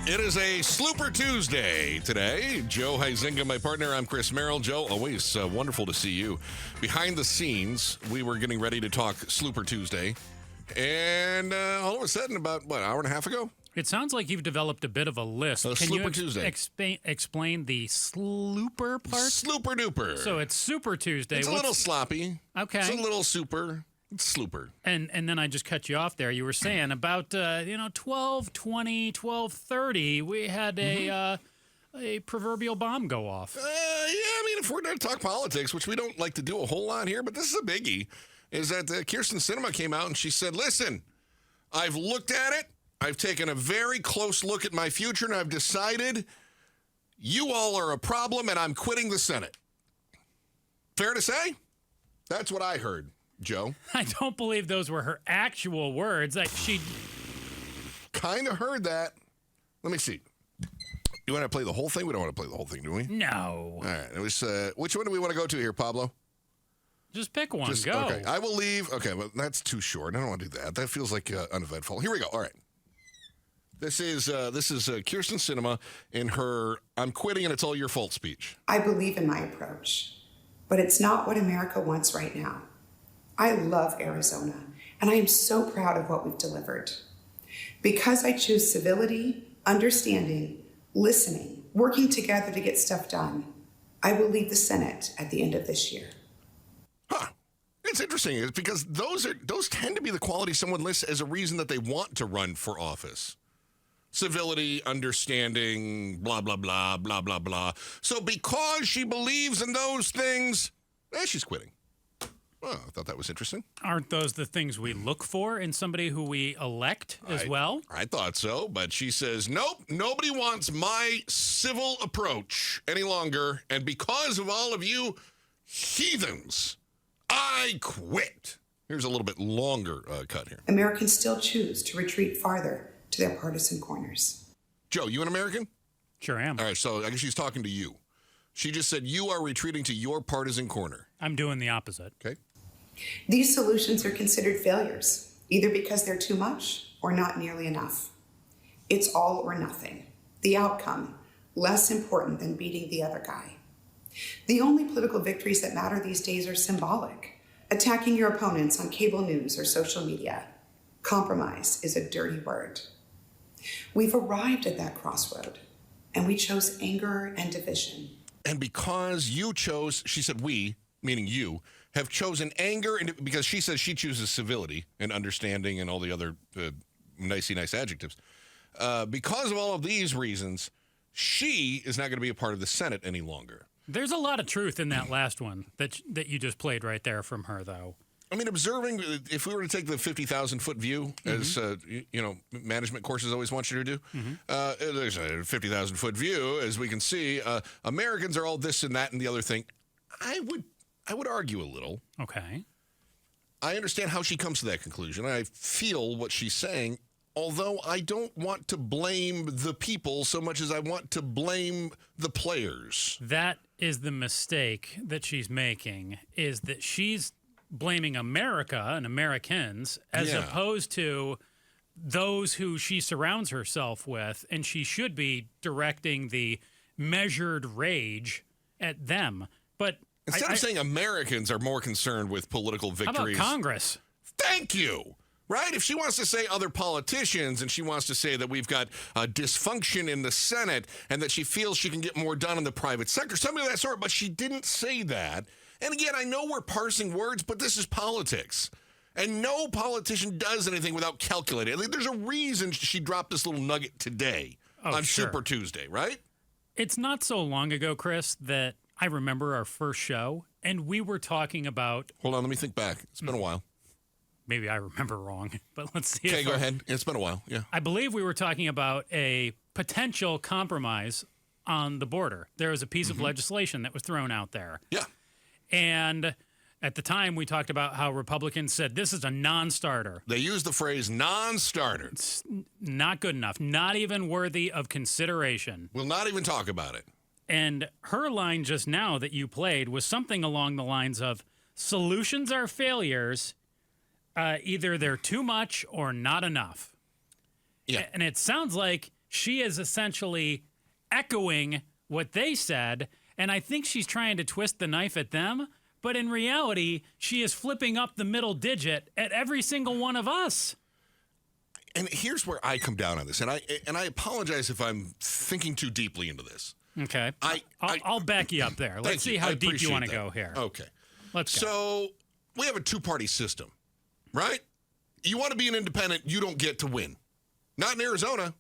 It is a Slooper Tuesday today. Joe Huizinga, my partner. I'm Chris Merrill. Joe, always wonderful to see you. Behind the scenes, we were getting ready to talk Slooper Tuesday. And all of a sudden, about, an hour and a half ago? It sounds like you've developed a bit of a list. Can Slooper you Tuesday. explain the slooper part? Slooper duper. So it's Super Tuesday. It's a little sloppy. Okay. It's a little super. It's slooper. And then I just cut you off there. You were saying about 12:20, 12:30, we had a proverbial bomb go off. If we're going to talk politics, which we don't like to do a whole lot here, but this is a biggie, is that Kyrsten Sinema came out and she said, listen, I've looked at it. I've taken a very close look at my future, and I've decided you all are a problem, and I'm quitting the Senate. Fair to say? That's what I heard. Joe? I don't believe those were her actual words. She kind of heard that. Let me see. You want to play the whole thing? We don't want to play the whole thing, do we? No. All right. It was. Which one do we want to go to here, Pablo? Just pick one. Go. Okay. I will leave. Okay, well, that's too short. I don't want to do that. That feels like uneventful. Here we go. All right. This is Kyrsten Sinema in her "I'm quitting and it's all your fault" speech. I believe in my approach, but it's not what America wants right now. I love Arizona, and I am so proud of what we've delivered. Because I choose civility, understanding, listening, working together to get stuff done, I will leave the Senate at the end of this year. Huh. It's interesting. It's because those tend to be the qualities someone lists as a reason that they want to run for office. Civility, understanding, blah, blah, blah, blah, blah, blah. So because she believes in those things, she's quitting. Well, I thought that was interesting. Aren't those the things we look for in somebody who we elect as well? I thought so, but she says, nope, nobody wants my civil approach any longer. And because of all of you heathens, I quit. Here's a little bit longer cut here. Americans still choose to retreat farther to their partisan corners. Joe, you an American? Sure am. All right, so I guess she's talking to you. She just said you are retreating to your partisan corner. I'm doing the opposite. Okay. These solutions are considered failures, either because they're too much or not nearly enough. It's all or nothing. The outcome, less important than beating the other guy. The only political victories that matter these days are symbolic. Attacking your opponents on cable news or social media. Compromise is a dirty word. We've arrived at that crossroad, and we chose anger and division. And because you chose, she said we, meaning you, have chosen anger, and because she says she chooses civility and understanding and all the other nice adjectives. Because of all of these reasons, she is not going to be a part of the Senate any longer. There's a lot of truth in that last one that you just played right there from her, though. I mean, observing, if we were to take the 50,000-foot view, as, management courses always want you to do, there's a 50,000-foot view, as we can see. Americans are all this and that and the other thing. I would argue a little. Okay. I understand how she comes to that conclusion. I feel what she's saying, although I don't want to blame the people so much as I want to blame the players. That is the mistake that she's making, is that she's blaming America and Americans as opposed to those who she surrounds herself with, and she should be directing the measured rage at them. But instead of saying Americans are more concerned with political victories. How about Congress? Thank you. Right? If she wants to say other politicians and she wants to say that we've got dysfunction in the Senate and that she feels she can get more done in the private sector, something of that sort, but she didn't say that. And again, I know we're parsing words, but this is politics. And no politician does anything without calculating. I think there's a reason she dropped this little nugget today on Super Tuesday, right? It's not so long ago, Chris, that I remember our first show, and we were talking about... Hold on, let me think back. It's been a while. Maybe I remember wrong, but let's see. Okay, go ahead. It's been a while, yeah. I believe we were talking about a potential compromise on the border. There was a piece of legislation that was thrown out there. Yeah. And at the time, we talked about how Republicans said this is a non-starter. They used the phrase non-starter. It's not good enough, not even worthy of consideration. We'll not even talk about it. And her line just now that you played was something along the lines of, solutions are failures, either they're too much or not enough. Yeah. And it sounds like she is essentially echoing what they said, and I think she's trying to twist the knife at them, but in reality, she is flipping up the middle digit at every single one of us. And here's where I come down on this, and I apologize if I'm thinking too deeply into this. Okay. I'll back you up there. Let's see how deep you want to go here. Okay. Let's go. So we have a two-party system, right? You want to be an independent, you don't get to win. Not in Arizona.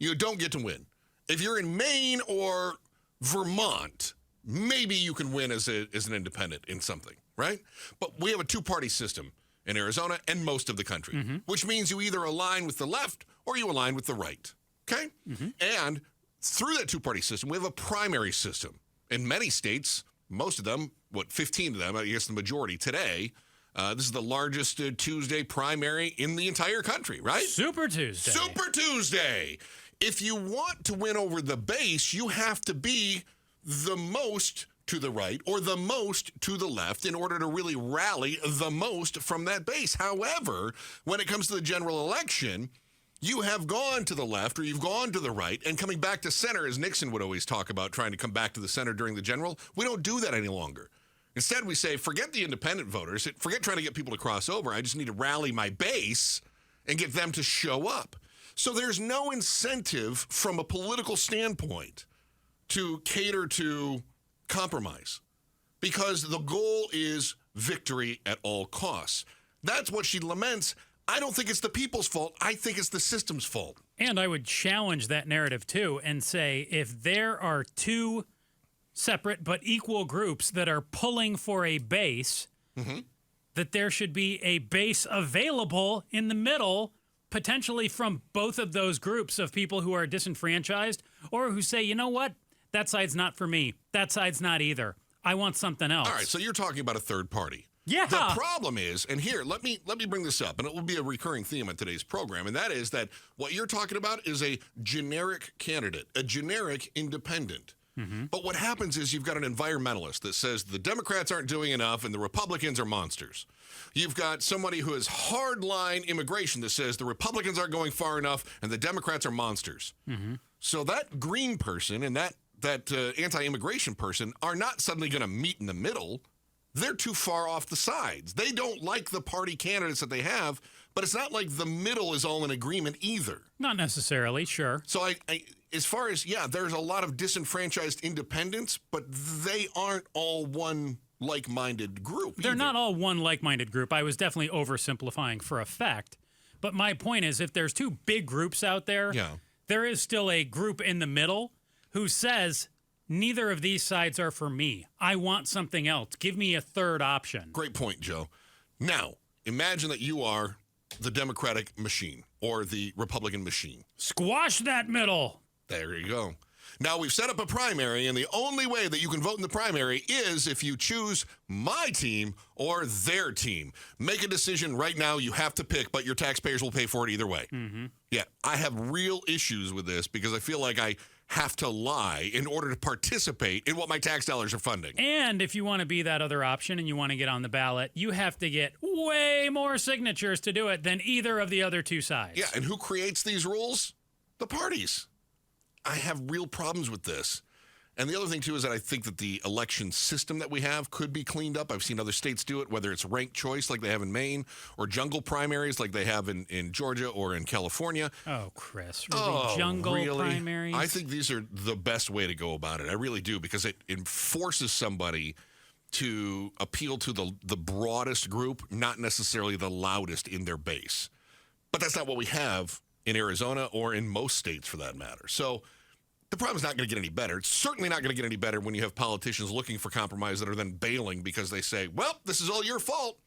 You don't get to win. If you're in Maine or Vermont, maybe you can win as an independent in something, right? But we have a two-party system in Arizona and most of the country, which means you either align with the left or you align with the right, okay? And through that two-party system, we have a primary system. In many states, most of them, 15 of them, I guess the majority today, this is the largest Tuesday primary in the entire country, right? Super Tuesday. Super Tuesday. If you want to win over the base, you have to be the most to the right or the most to the left in order to really rally the most from that base. However, when it comes to the general election, you have gone to the left or you've gone to the right, and coming back to center, as Nixon would always talk about trying to come back to the center during the general, we don't do that any longer. Instead, we say, forget the independent voters, forget trying to get people to cross over. I just need to rally my base and get them to show up. So there's no incentive from a political standpoint to cater to compromise because the goal is victory at all costs. That's what she laments. I don't think it's the people's fault. I think it's the system's fault. And I would challenge that narrative, too, and say if there are two separate but equal groups that are pulling for a base, that there should be a base available in the middle, potentially from both of those groups of people who are disenfranchised or who say, you know what, that side's not for me. That side's not either. I want something else. All right, so you're talking about a third party. Yeah. The problem is, and here, let me bring this up, and it will be a recurring theme on today's program, and that is that what you're talking about is a generic candidate, a generic independent. But what happens is you've got an environmentalist that says the Democrats aren't doing enough and the Republicans are monsters. You've got somebody who is hardline immigration that says the Republicans aren't going far enough and the Democrats are monsters. So that green person and that anti-immigration person are not suddenly going to meet in the middle. They're too far off the sides. They don't like the party candidates that they have, but it's not like the middle is all in agreement either. Not necessarily, sure. So I as far as, there's a lot of disenfranchised independents, but they aren't all one like-minded group. They're not all one like-minded group. I was definitely oversimplifying for effect. But my point is, if there's two big groups out there, there is still a group in the middle who says, neither of these sides are for me. I want something else. Give me a third option. Great point, Joe. Now, imagine that you are the Democratic machine or the Republican machine. Squash that middle. There you go. Now, we've set up a primary, and the only way that you can vote in the primary is if you choose my team or their team. Make a decision right now. You have to pick, but your taxpayers will pay for it either way. Yeah, I have real issues with this because I feel like I have to lie in order to participate in what my tax dollars are funding. And if you want to be that other option and you want to get on the ballot, you have to get way more signatures to do it than either of the other two sides. Yeah, and who creates these rules? The parties. I have real problems with this. And the other thing, too, is that I think that the election system that we have could be cleaned up. I've seen other states do it, whether it's ranked choice like they have in Maine or jungle primaries like they have in Georgia or in California. Oh, Chris. Really? Jungle primaries? I think these are the best way to go about it. I really do, because it forces somebody to appeal to the broadest group, not necessarily the loudest in their base. But that's not what we have in Arizona or in most states for that matter. So the problem's not going to get any better. It's certainly not going to get any better when you have politicians looking for compromise that are then bailing because they say, well, this is all your fault.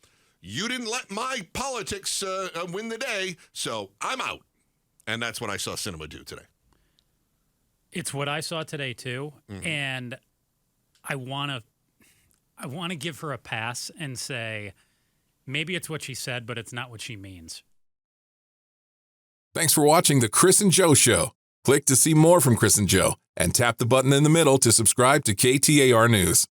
You didn't let my politics win the day, so I'm out. And that's what I saw Sinema do today. It's what I saw today, too. And I want to give her a pass and say, maybe it's what she said, but it's not what she means. Thanks for watching The Chris and Joe Show. Click to see more from Chris and Joe and tap the button in the middle to subscribe to KTAR News.